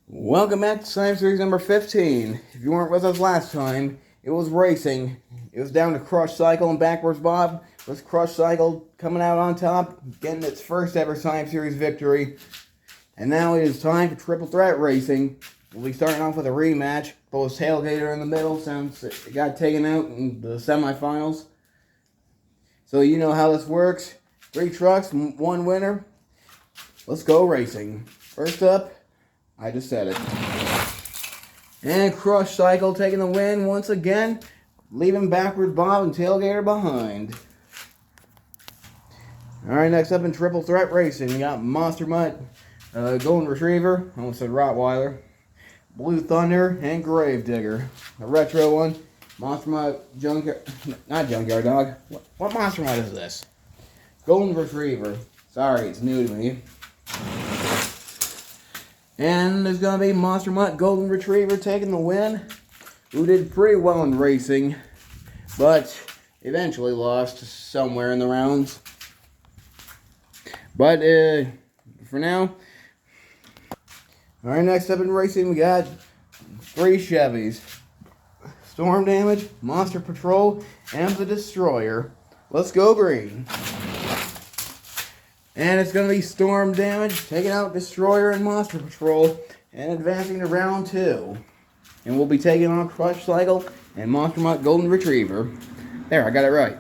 Welcome back to Science Series number 15. If you weren't with us last time, it was racing. It was down to Crush Cycle and Backwards Bob, with Crush Cycle coming out on top, getting its first ever Science Series victory. And now it is time for Triple Threat Racing. We'll be starting off with a rematch. Both Tailgater in the middle since it got taken out in the semifinals. So you know how this works. 3 trucks, 1 winner. Let's go racing. First up, I just said it. And Crush Cycle taking the win once again, leaving Backwards Bob and Tailgater behind. Alright, next up in Triple Threat Racing, we got Monster Mutt, Golden Retriever, I almost said Rottweiler, Blue Thunder, and Gravedigger. The retro one, Monster Mutt, not Junkyard Dog. What Monster Mutt is this? Golden Retriever. Sorry, it's new to me. And there's going to be Monster Mutt Golden Retriever taking the win, who did pretty well in racing, but eventually lost somewhere in the rounds. But for now, alright, next up in racing we got 3 Chevys. Storm Damage, Monster Patrol, and the Destroyer. Let's go green. And it's going to be Storm Damage, taking out Destroyer and Monster Patrol, and advancing to round 2. And we'll be taking on Crush Cycle and Monster Mutt Golden Retriever. There, I got it right.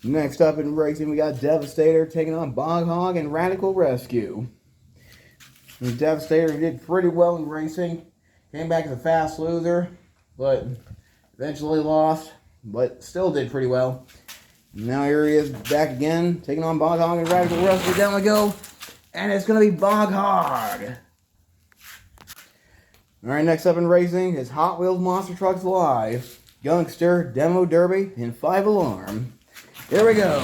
Next up in racing, we got Devastator taking on Bog Hog and Radical Rescue. And Devastator did pretty well in racing. Came back as a fast loser, but eventually lost, but still did pretty well. Now here he is back again, taking on Bog Hog and Radical Rescue. Down we go. And it's going to be Bog Hog. Alright, next up in racing is Hot Wheels Monster Trucks Live, Youngster, Demo Derby, and 5 Alarm. Here we go.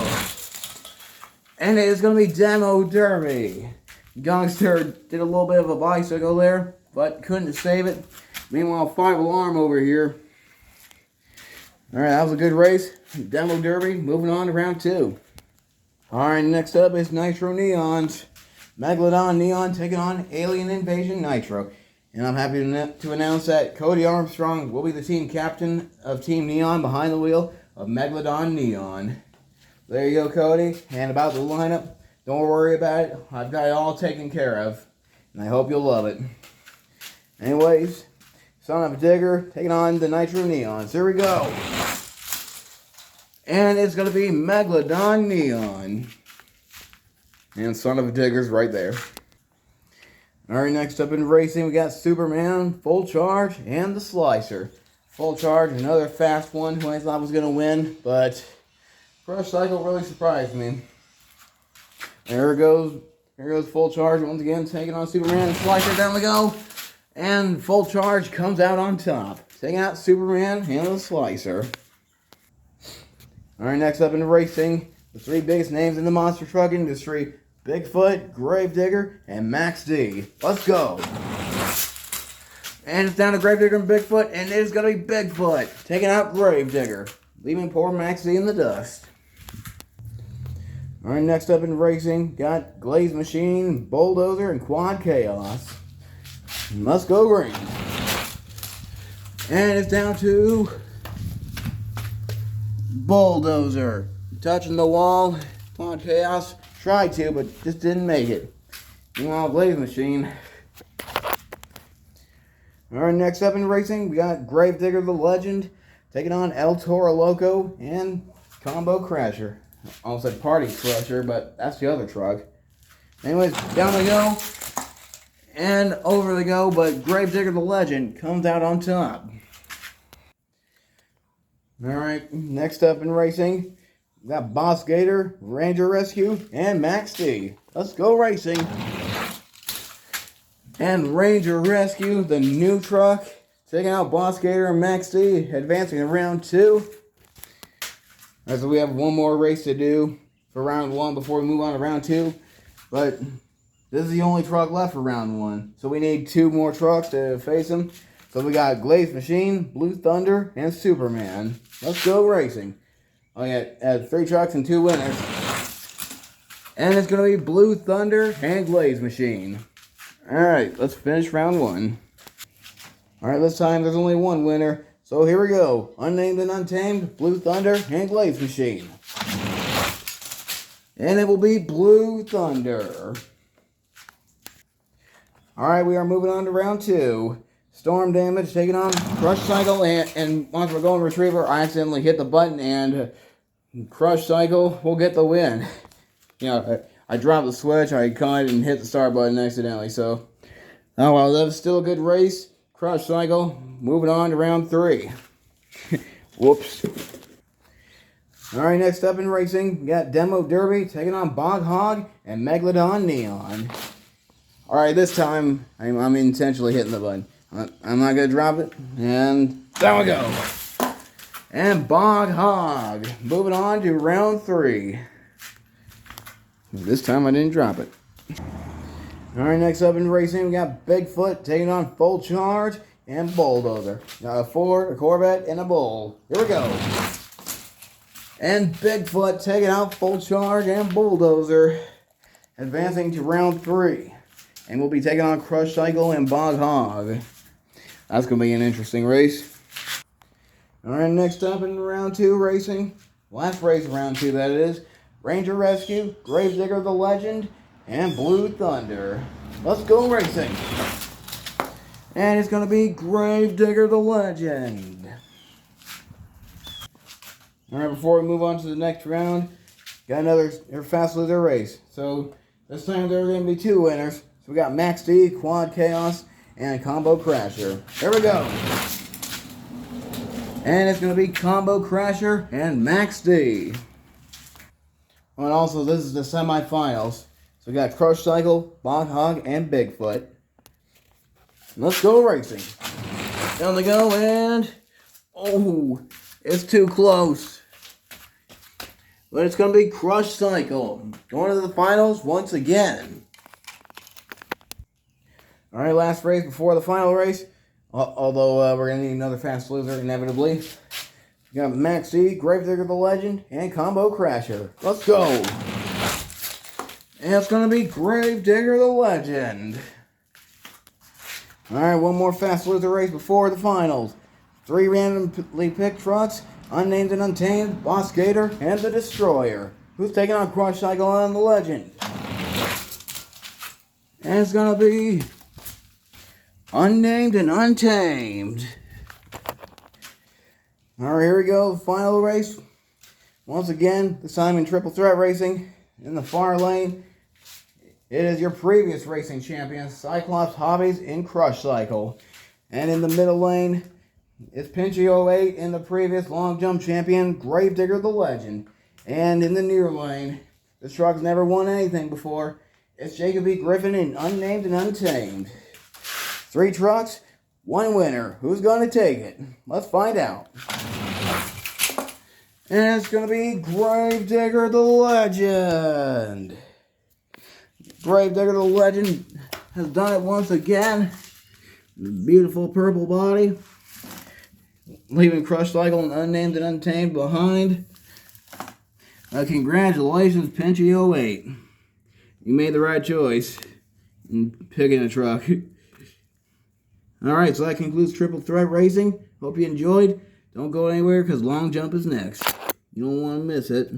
And it is going to be Demo Derby. Youngster did a little bit of a bicycle there, but couldn't save it. Meanwhile, 5 Alarm over here. Alright, that was a good race. Demo Derby, moving on to round 2. Alright, next up is Nitro Neons. Megalodon Neon taking on Alien Invasion Nitro. And I'm happy to announce that Cody Armstrong will be the team captain of Team Neon behind the wheel of Megalodon Neon. There you go, Cody. And about the lineup, don't worry about it. I've got it all taken care of. And I hope you'll love it. Anyways, Son of a Digger taking on the Nitro Neons. Here we go. And it's going to be Megalodon Neon. And Son of a Digger's right there. Alright, next up in racing, we got Superman, Full Charge, and the Slicer. Full Charge, another fast one who I thought was going to win, but Crush Cycle really surprised me. There it goes. Here goes Full Charge once again, taking on Superman and Slicer. Down we go. And Full Charge comes out on top, taking out Superman and the Slicer. Alright, next up in racing, the 3 biggest names in the monster truck industry, Bigfoot, Gravedigger, and Max D. Let's go. And it's down to Gravedigger and Bigfoot, and it is going to be Bigfoot taking out Gravedigger, leaving poor Max D in the dust. Alright, next up in racing, got Glaze Machine, Bulldozer, and Quad Chaos. Let's go green. And it's down to Bulldozer. Touching the wall. Quad Chaos tried to, but just didn't make it. Meanwhile, Glaze Machine. Alright, next up in racing, we got Gravedigger the Legend taking on El Toro Loco and Combo Crasher. I almost said Party Crusher, but that's the other truck. Anyways, down we go. And over they go, but Gravedigger the Legend comes out on top. Alright, next up in racing, we got Boss Gator, Ranger Rescue, and Max D. Let's go racing. And Ranger Rescue, the new truck, taking out Boss Gator and Max D, advancing to round 2. As we have one more race to do for round 1 before we move on to round 2. But this is the only truck left for round 1. So we need 2 more trucks to face them. So we got Glaze Machine, Blue Thunder, and Superman. Let's go racing. Oh yeah, 3 trucks and 2 winners. And it's going to be Blue Thunder and Glaze Machine. Alright, let's finish round one. Alright, this time there's only one winner. So here we go. Unnamed and Untamed, Blue Thunder, and Glaze Machine. And it will be Blue Thunder. Alright, we are moving on to round two. Storm Damage taking on Crush Cycle, and once we're going Retriever, I accidentally hit the button, and Crush Cycle will get the win. You know, I dropped the switch, I caught it and hit the start button accidentally, so. Oh well, that was still a good race. Crush Cycle, moving on to round three. Whoops. Alright, next up in racing, we got Demo Derby taking on Bog Hog and Megalodon Neon. Alright, this time, I'm intentionally hitting the button. I'm not going to drop it, and there we go. And Bog Hog, moving on to round three. This time I didn't drop it. Alright, next up in racing, we got Bigfoot taking on Full Charge and Bulldozer. Got a Ford, a Corvette, and a Bull. Here we go. And Bigfoot taking out Full Charge and Bulldozer. Advancing to round three. And we'll be taking on Crush Cycle and Bog Hog. That's going to be an interesting race. Alright, next up in round two racing. Last race of round two, that is. Ranger Rescue, Gravedigger the Legend, and Blue Thunder. Let's go racing. And it's going to be Gravedigger the Legend. Alright, before we move on to the next round, got another Fast Loser race. So this time there are going to be two winners. So we got Max D, Quad Chaos, and Combo Crasher. Here we go. And it's going to be Combo Crasher and Max D. And also, this is the semifinals. So we got Crush Cycle, Bog Hog, and Bigfoot. Let's go racing. Down they go, and oh, it's too close. But it's going to be Crush Cycle going to the finals once again. Alright, last race before the final race. Although we're going to need another Fast Loser, inevitably. We got Max D, Gravedigger the Legend, and Combo Crasher. Let's go. And it's going to be Gravedigger the Legend. Alright, one more Fast Loser race before the finals. 3 randomly picked trucks, Unnamed and Untamed, Boss Gator, and the Destroyer. Who's taking on Crush Cycle and the Legend? And it's going to be Unnamed and Untamed. Alright, here we go. Final race. Once again, this time in Triple Threat Racing. In the far lane, it is your previous racing champion, Cyclops Hobbies in Crush Cycle. And in the middle lane, it's Pinchy 08 and the previous long jump champion, Gravedigger the Legend. And in the near lane, this truck's never won anything before. It's Jacob E. Griffin in Unnamed and Untamed. 3 trucks, 1 winner. Who's going to take it? Let's find out. And it's going to be Gravedigger the Legend. Gravedigger the Legend has done it once again. Beautiful purple body. Leaving Crush Cycle and Unnamed and Untamed behind. Congratulations, Pinchy 08. You made the right choice in picking a truck. Alright, so that concludes Triple Threat Racing. Hope you enjoyed. Don't go anywhere because Long Jump is next. You don't want to miss it.